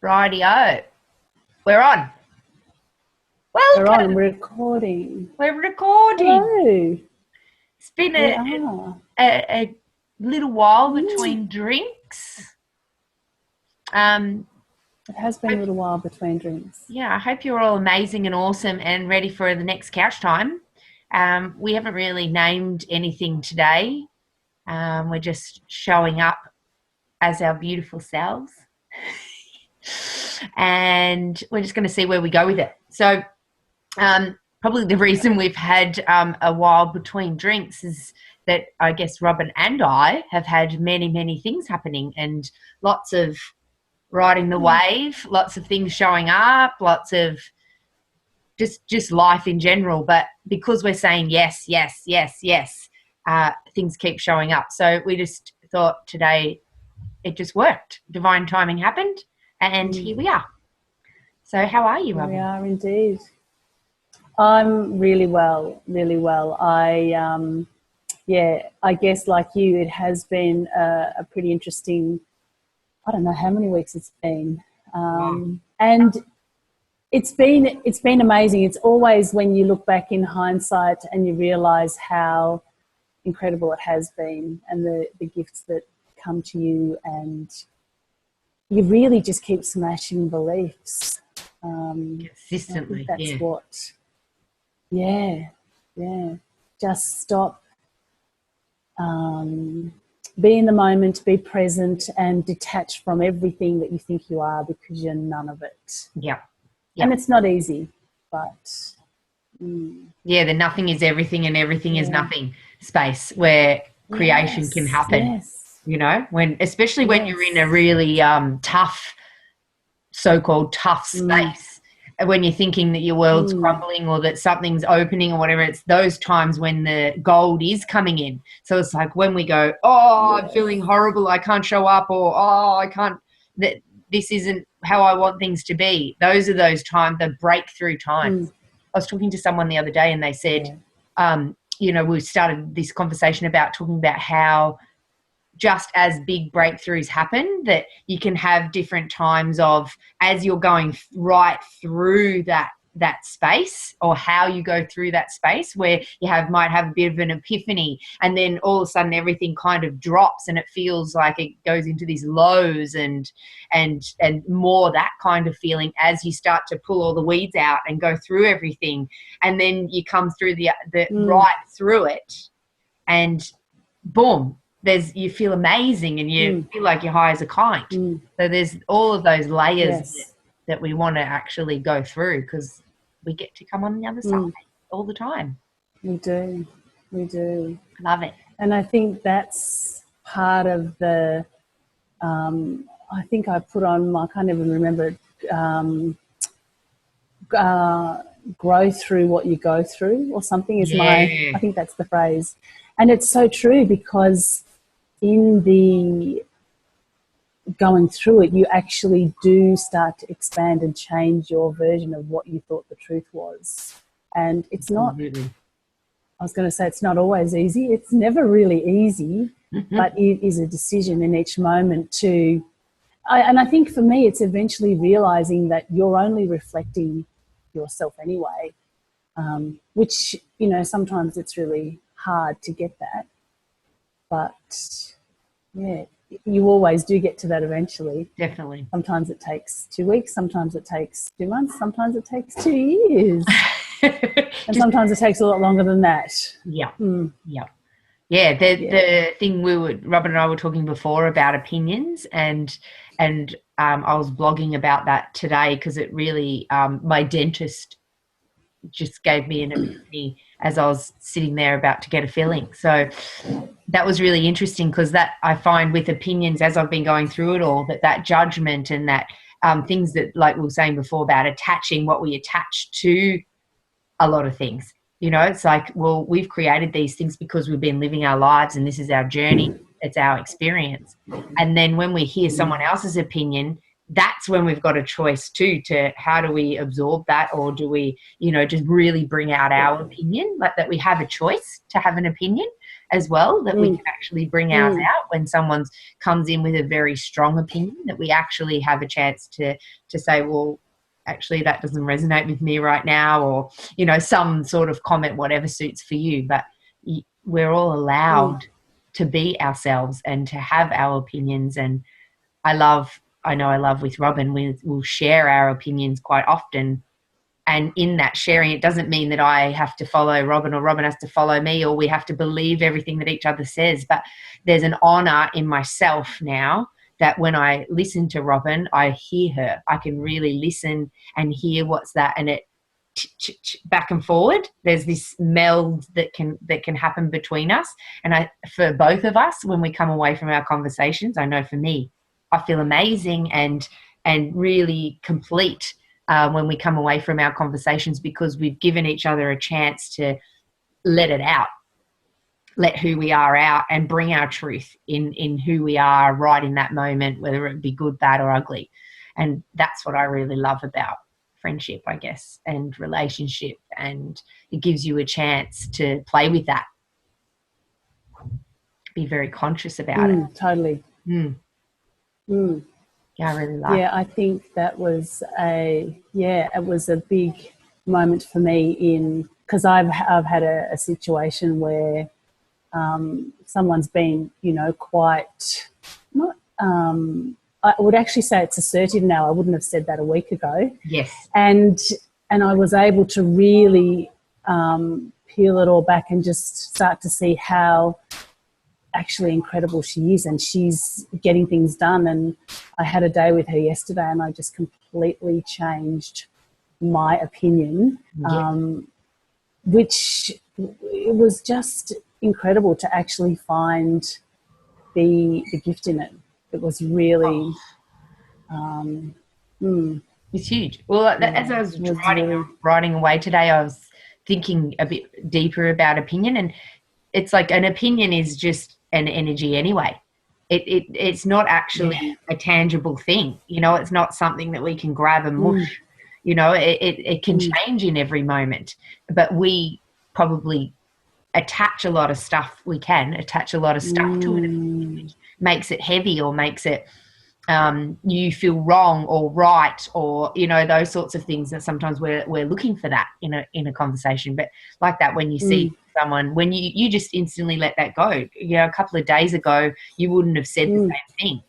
Rightio. We're on. We're Welcome. on. We're recording. We're recording. Hello. It's been a little while between drinks. It has been a little while between drinks. Yeah, I hope you're all amazing and awesome and ready for the next couch time. We haven't really named anything today. We're just showing up as our beautiful selves. And we're just going to see where we go with it. So probably the reason we've had a while between drinks is that I guess Robyn and I have had many, many things happening and lots of riding the wave, lots of things showing up, lots of just life in general. But because we're saying yes, yes, yes, yes, things keep showing up. So we just thought today it just worked. Divine timing happened, and here we are. So how are you, Robyn? We are indeed. I'm really well, really well. I guess like you, it has been a pretty interesting, I don't know how many weeks it's been. And it's been amazing. It's always when you look back in hindsight and you realise how incredible it has been and the gifts that come to you, and you really just keep smashing beliefs. Consistently. I think that's what. Yeah. Just stop. Be in the moment, be present, and detach from everything that you think you are, because you're none of it. Yeah. And it's not easy, but the nothing is everything and everything is nothing space where creation can happen. Yes. You know, especially when you're in a really tough, so-called tough space, when you're thinking that your world's crumbling or that something's opening or whatever, it's those times when the gold is coming in. So it's like when we go, I'm feeling horrible, I can't show up, or I can't, this isn't how I want things to be. Those are those times, the breakthrough times. I was talking to someone the other day and they said, we started this conversation about talking about how just as big breakthroughs happen, that you can have different times of, as you're going right through that space, or how you go through that space, where you might have a bit of an epiphany, and then all of a sudden everything kind of drops and it feels like it goes into these lows and more that kind of feeling as you start to pull all the weeds out and go through everything, and then you come through the right through it, and boom, you feel amazing and you feel like you're high as a kite. So there's all of those layers that we want to actually go through, because we get to come on the other side all the time. We do. Love it. And I think that's part of the, I think I put on, I can't even remember it, grow through what you go through or something is I think that's the phrase. And it's so true, because in the going through it, you actually do start to expand and change your version of what you thought the truth was. And it's not, I was going to say it's not always easy. It's never really easy, but it is a decision in each moment to, and I think for me, it's eventually realizing that you're only reflecting yourself anyway, which, sometimes it's really hard to get that. But you always do get to that eventually. Definitely. Sometimes it takes 2 weeks, sometimes it takes 2 months, sometimes it takes 2 years. And sometimes it takes a lot longer than that. Yeah. Yeah, the thing Robyn and I were talking before about opinions, and I was blogging about that today, because it really, my dentist just gave me an epiphany as I was sitting there about to get a filling. So that was really interesting, because that I find with opinions, as I've been going through it all, that judgment and that things that, like we were saying before about attaching what we attach to a lot of things. It's like, well, we've created these things because we've been living our lives and this is our journey. It's our experience. And then when we hear someone else's opinion, that's when we've got a choice too, to how do we absorb that, or do we, just really bring out our opinion, like that we have a choice to have an opinion as well, that we can actually bring ours out when someone comes in with a very strong opinion, that we actually have a chance to say, well, actually that doesn't resonate with me right now, or, some sort of comment, whatever suits for you. But we're all allowed to be ourselves and to have our opinions. And I know with Robyn, we'll share our opinions quite often. And in that sharing, it doesn't mean that I have to follow Robyn or Robyn has to follow me, or we have to believe everything that each other says. But there's an honour in myself now that when I listen to Robyn, I hear her. I can really listen and hear what's that, and it back and forward. There's this meld that can happen between us. And for both of us, when we come away from our conversations, I know for me, I feel amazing and really complete when we come away from our conversations, because we've given each other a chance to let it out, let who we are out, and bring our truth in who we are right in that moment, whether it be good, bad, or ugly. And that's what I really love about friendship, I guess, and relationship. And it gives you a chance to play with that, be very conscious about it. Totally. Yeah, I really like I think that was it was a big moment for me, because I've had a situation where someone's been, quite not. I would actually say it's assertive now. I wouldn't have said that a week ago. Yes. And I was able to really peel it all back and just start to see how actually incredible she is, and she's getting things done. And I had a day with her yesterday, and I just completely changed my opinion, which it was just incredible to actually find the gift in it. It was really it's huge. Well, as I was writing away today, I was thinking a bit deeper about opinion, and it's like an opinion is just an energy anyway. It's not actually a tangible thing. It's not something that we can grab and mush. It can change in every moment, but we probably attach a lot of stuff. We can attach a lot of stuff to it, which makes it heavy, or makes it you feel wrong or right, or those sorts of things. That sometimes we're looking for that in a conversation. But like that, when you see someone, when you just instantly let that go. A couple of days ago you wouldn't have said the same thing.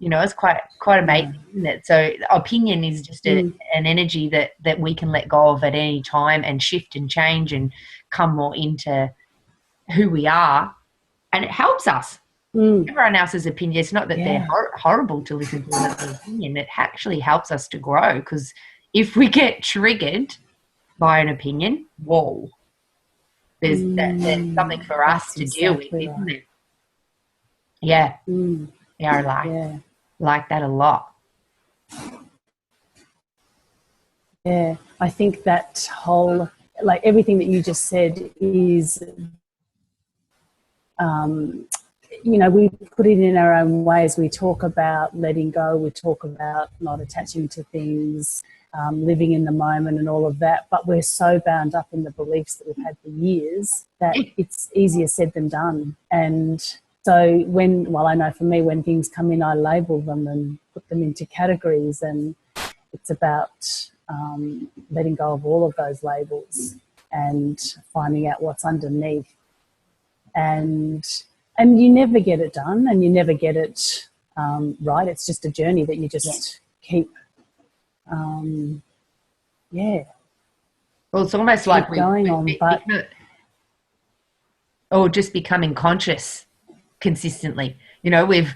It's quite amazing, isn't it? So opinion is just an energy that we can let go of at any time, and shift and change and come more into who we are, and it helps us. Everyone else's opinion, it's not that they're horrible to listen to another opinion. It actually helps us to grow, because if we get triggered by an opinion, whoa, there's something for us to deal with, isn't there? Yeah. I like that a lot. Yeah, I think that whole, like everything that you just said is, we put it in our own ways. We talk about letting go. We talk about not attaching to things, living in the moment and all of that. But we're so bound up in the beliefs that we've had for years that it's easier said than done. And so I know for me, when things come in, I label them and put them into categories. And it's about letting go of all of those labels and finding out what's underneath. And you never get it done, and you never get it right. It's just a journey that you just keep, Well, it's almost like going on, but or just becoming conscious consistently. We've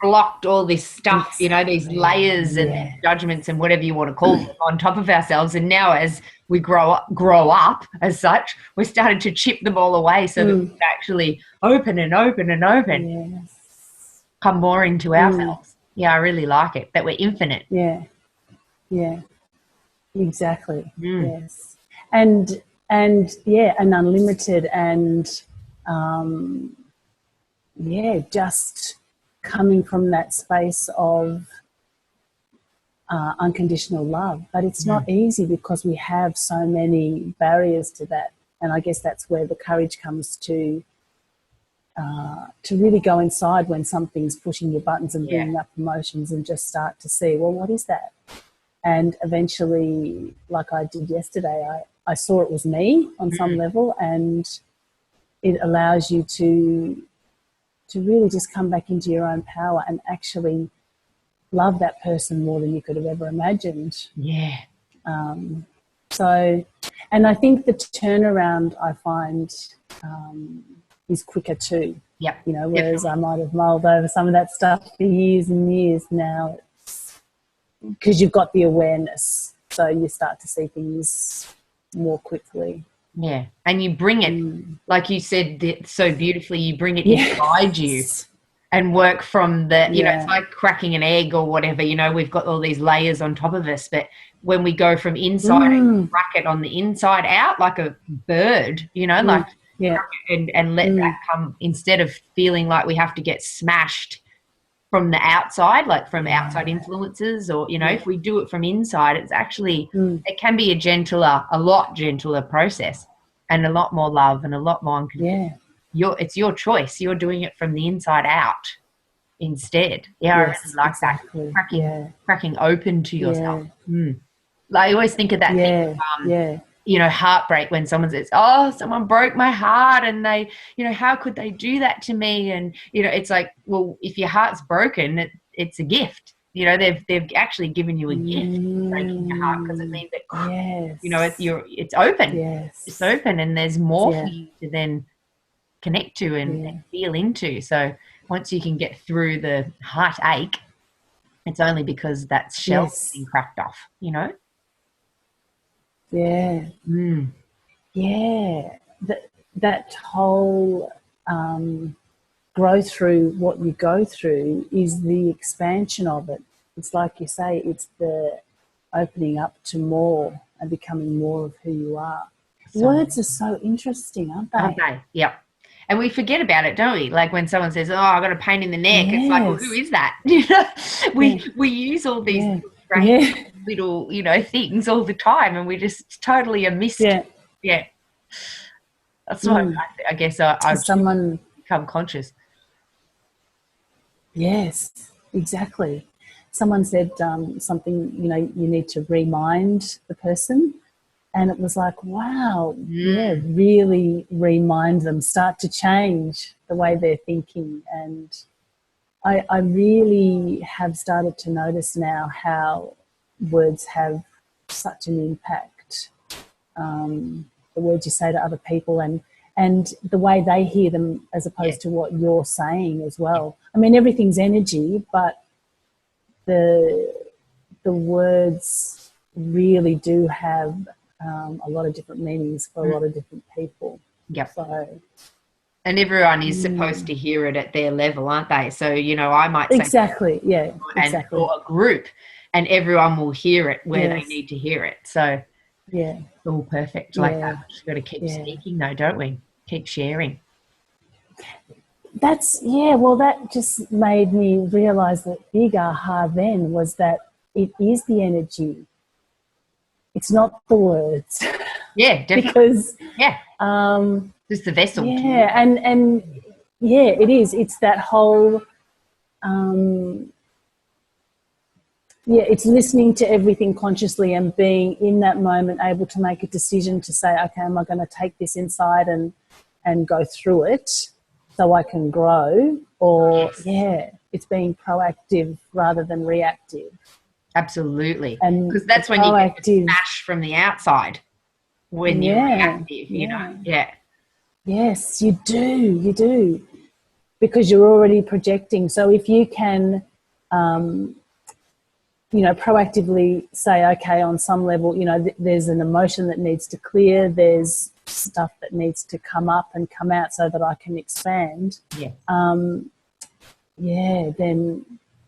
blocked all this stuff, these layers and judgments and whatever you want to call them on top of ourselves. And now as we grow up as such, we're starting to chip them all away, so that we can actually open and open and open, come more into ourselves. Yeah, I really like it, that we're infinite. Yeah, exactly. Yes. And unlimited, and just coming from that space of unconditional love. But it's not easy because we have so many barriers to that. And I guess that's where the courage comes to really go inside when something's pushing your buttons and bringing up emotions, and just start to see, well, what is that? And eventually, like I did yesterday, I saw it was me on some level, and it allows you to really just come back into your own power and actually love that person more than you could have ever imagined. Yeah. So, and I think the turnaround, I find, is quicker too. Yep. You know, whereas I might have mulled over some of that stuff for years and years, now it's because you've got the awareness, so you start to see things more quickly. Yeah, and you bring it, like you said so beautifully, you bring it inside you and work from the, you know, it's like cracking an egg or whatever, you know, we've got all these layers on top of us, but when we go from inside and crack it on the inside out like a bird, you know, like and let that come, instead of feeling like we have to get smashed from the outside, like from outside influences, or, you know, if we do it from inside, it's actually, it can be a lot gentler process, and a lot more love and a lot more unconditional. It's your choice. You're doing it from the inside out instead. I really like that. Cracking open to yourself. I always think of that thing of, you know, heartbreak, when someone says, oh, someone broke my heart, and they, you know, how could they do that to me? And, you know, it's like, well, if your heart's broken, it's a gift. You know, they've actually given you a gift, breaking your heart, because it means that, you know, it's open. It's open, and there's more for you to then connect to and feel into. So once you can get through the heartache, it's only because that shell's being cracked off, you know? That whole growth through what you go through is the expansion of it. It's like you say, it's the opening up to more and becoming more of who you are. Words are so interesting, aren't they? Aren't they? Yep. And we forget about it, don't we? Like when someone says, oh, I got a pain in the neck, it's like, well, who is that? You know, we use all these strange little, you know, things all the time, and we just totally are missed. That's why I guess I've become conscious. Yes, exactly. Someone said something, you know, you need to remind the person. And it was like, wow, really remind them, start to change the way they're thinking. And I really have started to notice now how words have such an impact, the words you say to other people, and the way they hear them as opposed to what you're saying as well. I mean, everything's energy, but the words really do have a lot of different meanings for a lot of different people. So, and everyone is supposed to hear it at their level, aren't they? So, you know, I might say or a group, and everyone will hear it where they need to hear it. So it's all perfect like that. We've just got to keep speaking though, don't we? Keep sharing. Well, that just made me realise that big aha then was that it is the energy. It's not the words. Yeah, definitely. Because just the vessel. And it is. It's that whole it's listening to everything consciously and being in that moment able to make a decision to say, okay, am I going to take this inside and go through it so I can grow? Or it's being proactive rather than reactive. Absolutely. Because that's when you get the smash from the outside, when you're reactive, you know. Yes, you do. Because you're already projecting. So if you can, you know, proactively say, okay, on some level, you know, there's an emotion that needs to clear, there's stuff that needs to come up and come out so that I can expand. Then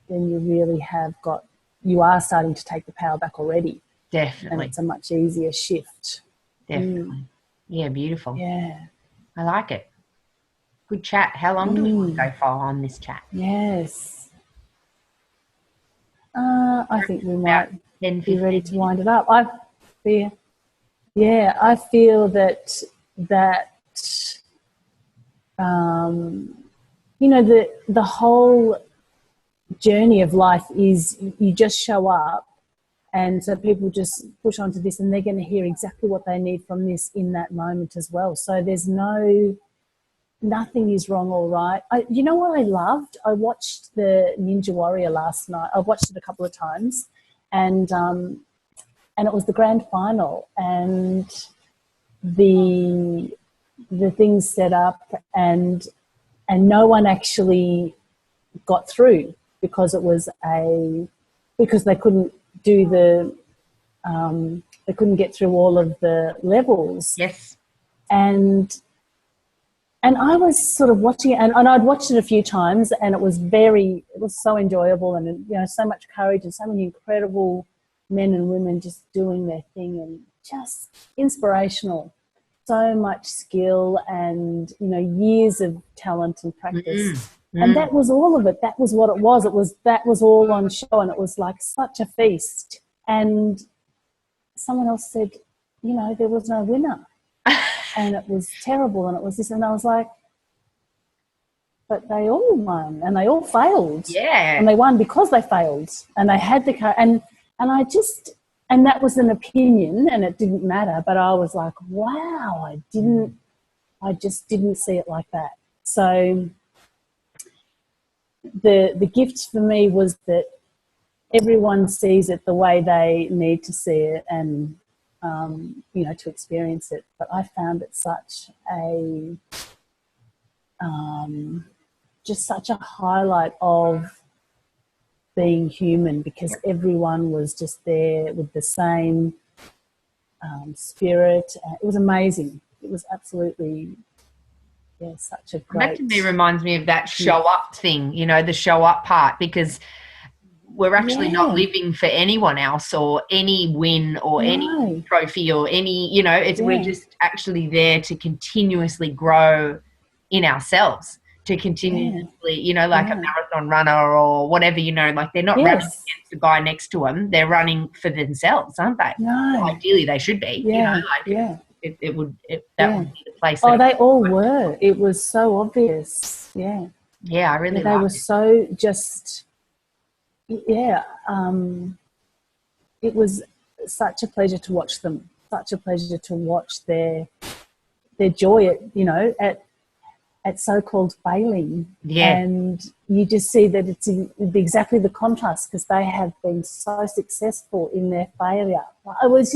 you really have got, you are starting to take the power back already. Definitely. And it's a much easier shift. Definitely. Yeah, beautiful. Yeah. I like it. Good chat. How long do we want to go for on this chat? Yes. I think we About might 10, be 15 ready to minutes. wind it up. I feel that the whole journey of life is you just show up, and so people just push onto this, and they're going to hear exactly what they need from this in that moment as well. So there's nothing is wrong or right. You know what I loved? I watched the Ninja Warrior last night. I watched it a couple of times, and it was the grand final, and the things set up, and no one actually got through because because they couldn't do they couldn't get through all of the levels. Yes. And I was sort of watching it, and I'd watched it a few times, and it was so enjoyable, and so much courage, and so many incredible men and women just doing their thing, and just inspirational. So much skill, and years of talent and practice. And that was all of it. That was what it was. That was all on show, and it was like such a feast. And someone else said, there was no winner. And it was terrible, and it was this, and I was like, but they all won, and they all failed. Yeah. And they won because they failed, and they had the and that was an opinion, and it didn't matter, but I was like, wow, I just didn't see it like that. So the gift for me was that everyone sees it the way they need to see it, and to experience it. But I found it such such a highlight of being human, because everyone was just there with the same spirit. It was amazing. It was absolutely, such a great... That to me reminds me of that show up thing, the show up part, because we're actually not living for anyone else or any win or any trophy or any, we're just actually there to continuously grow in ourselves, to continuously, like a marathon runner or whatever, like they're not running against the guy next to them. They're running for themselves, aren't they? No. Ideally they should be, that would be the place. Oh, they all were. It was so obvious. Yeah. Yeah, I really they were so just... it was such a pleasure to watch them, such a pleasure to watch their joy at so-called failing. And you just see that it's exactly the contrast, because they have been so successful in their failure. It was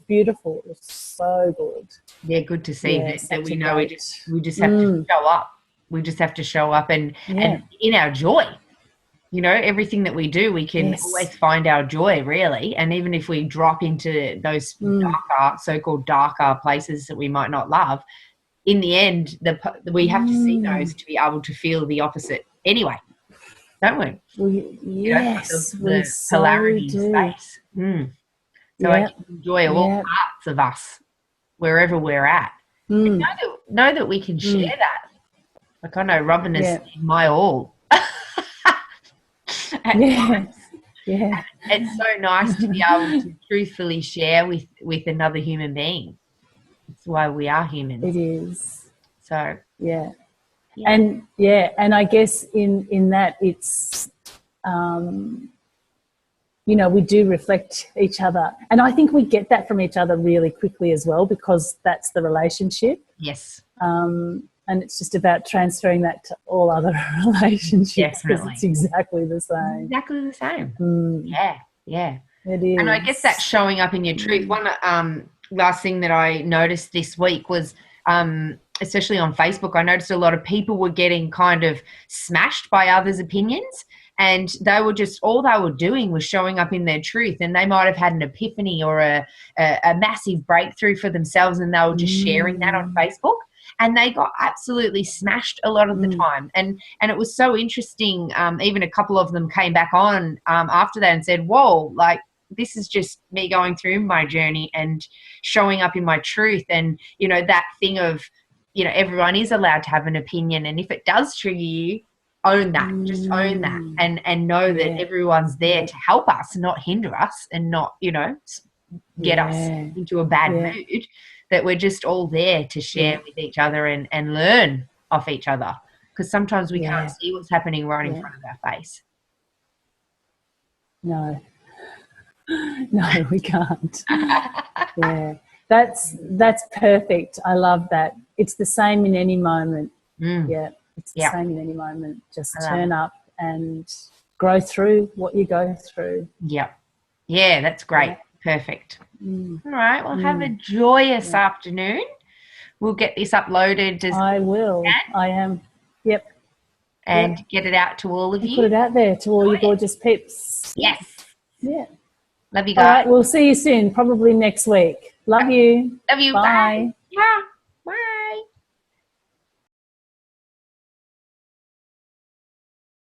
beautiful. It was so good. Yeah, good to see that we know we just have to show up. We just have to show up and in our joy. Everything that we do, we can always find our joy, really. And even if we drop into those darker, so-called darker places that we might not love, in the end, we have to see those to be able to feel the opposite anyway, don't we? Yes, the polarity space. So I can enjoy all parts of us, wherever we're at. And know that we can share that. Like, I know Robyn is my all. It's so nice to be able to truthfully share with another human being. That's why we are humans. It is. So and I guess in that it's we do reflect each other, and I think we get that from each other really quickly as well, because that's the relationship. Yes. And it's just about transferring that to all other relationships. Definitely. It's exactly the same. Exactly the same. Yeah. It is. And I guess that's showing up in your truth. One last thing that I noticed this week was, especially on Facebook, I noticed a lot of people were getting kind of smashed by others' opinions, and they were just, all they were doing was showing up in their truth, and they might have had an epiphany or a massive breakthrough for themselves, and they were just sharing that on Facebook. And they got absolutely smashed a lot of the time. And it was so interesting. Even a couple of them came back on after that and said, whoa, like, this is just me going through my journey and showing up in my truth. And, that thing of, everyone is allowed to have an opinion. And if it does trigger you, own that. Just own that, and know that everyone's there to help us, not hinder us, and not, you know, get us into a bad mood. That we're just all there to share with each other and learn off each other, because sometimes we can't see what's happening right in front of our face. No, no, we can't. That's perfect. I love that. It's the same in any moment. Yeah, it's the same in any moment. Just turn up and grow through what you go through. Yeah, that's great. Perfect. All right, well, have a joyous afternoon. We'll get this uploaded as I will. I am. Yep. And get it out to all of you. Put it out there to all you gorgeous peeps. Yes. Yeah. Love you guys. All right, we'll see you soon, probably next week. Love you. Love you. Bye. Bye. Yeah.